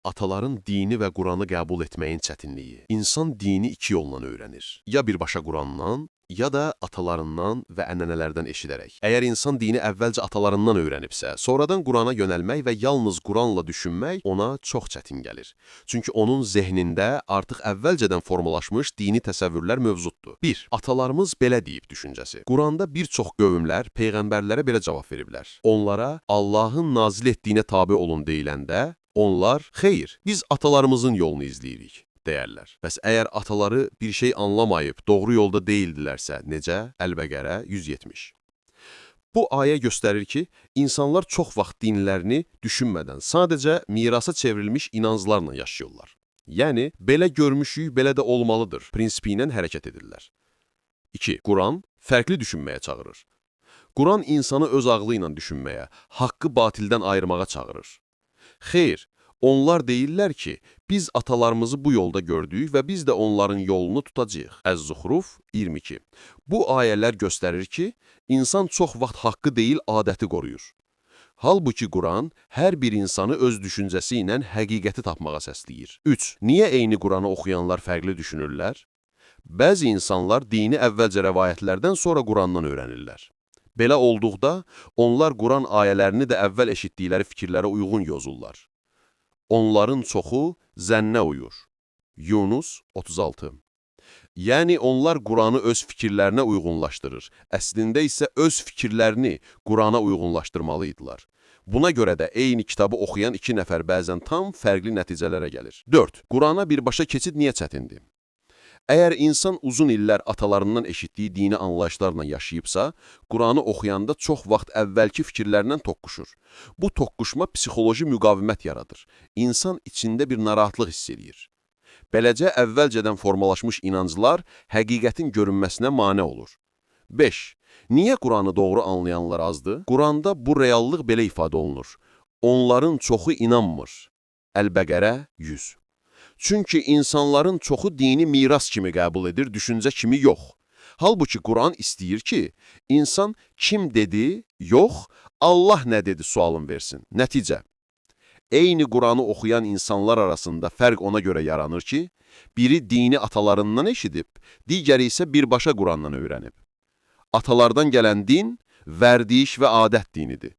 Ataların dini və Quranı qəbul etməyin çətinliyi. İnsan dini iki yolla öyrənir. Ya birbaşa Qurandan, ya da atalarından və ənənələrdən eşidərək. Əgər insan dini əvvəlcə atalarından öyrənibsə, sonradan Qurana yönəlmək və yalnız Quranla düşünmək ona çox çətin gəlir. Çünki onun zehnində artıq əvvəlcədən formalaşmış dini təsəvvürlər mövcuddur. 1. Atalarımız belə deyib düşüncəsi. Quranda bir çox qövmlər peyğəmbərlərə belə cavab veriblər. Onlara Allahın nazil etdiyinə tabe olun deyiləndə, onlar, xeyr, biz atalarımızın yolunu izləyirik, deyərlər. Bəs əgər ataları bir şey anlamayıb, doğru yolda deyildilərsə, necə? Əl-Bəqərə 170. Bu ayə göstərir ki, insanlar çox vaxt dinlərini düşünmədən, sadəcə mirasa çevrilmiş inanclarla yaşayırlar. Yəni, belə görmüşük, belə də olmalıdır prinsipi ilə hərəkət edirlər. 2. Quran fərqli düşünməyə çağırır. Quran insanı öz ağlı ilə düşünməyə, haqqı batildən ayırmağa çağırır. Xeyr, onlar deyirlər ki, biz atalarımızı bu yolda gördük və biz də onların yolunu tutacağıq. Əz-Zuhruf 22. Bu ayələr göstərir ki, insan çox vaxt haqqı deyil, adəti qoruyur. Halbuki Quran hər bir insanı öz düşüncəsi ilə həqiqəti tapmağa səsləyir. 3. Niyə eyni Quranı oxuyanlar fərqli düşünürlər? Bəzi insanlar dini əvvəlcə rəvayətlərdən sonra Qurandan öyrənirlər. Belə olduqda, onlar Quran ayələrini də əvvəl eşitdikləri fikirlərə uyğun yozurlar. Onların çoxu zənnə uyur. Yunus 36. Yəni, onlar Quranı öz fikirlərinə uyğunlaşdırır. Əslində isə öz fikirlərini Qurana uyğunlaşdırmalıydılar. Buna görə də eyni kitabı oxuyan iki nəfər bəzən tam fərqli nəticələrə gəlir. 4. Qurana birbaşa keçid niyə çətindir? Əgər insan uzun illər atalarından eşitdiyi dini anlayışlarla yaşayıbsa, Quranı oxuyanda çox vaxt əvvəlki fikirlərlə toqquşur. Bu toqquşma psixoloji müqavimət yaradır. İnsan içində bir narahatlıq hiss edir. Beləcə, əvvəlcədən formalaşmış inanclar həqiqətin görünməsinə mane olur. 5. Niyə Quranı doğru anlayanlar azdır? Quranda bu reallıq belə ifadə olunur. Onların çoxu inanmır. Əl-Bəqərə 100. Çünki insanların çoxu dini miras kimi qəbul edir, düşüncə kimi yox. Halbuki Quran istəyir ki, insan kim dedi, yox, Allah nə dedi sualını versin. Nəticə, eyni Quranı oxuyan insanlar arasında fərq ona görə yaranır ki, biri dini atalarından eşidib, digəri isə birbaşa Qurandan öyrənib. Atalardan gələn din, vərdiş və adət dinidir.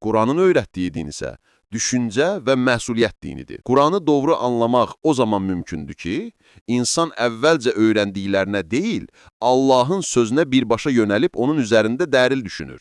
Quranın öyrətdiyi din isə düşüncə və məsuliyyət dinidir. Quranı doğru anlamaq o zaman mümkündür ki, insan əvvəlcə öyrəndiklərinə deyil, Allahın sözünə birbaşa yönəlib onun üzərində dəril düşünür.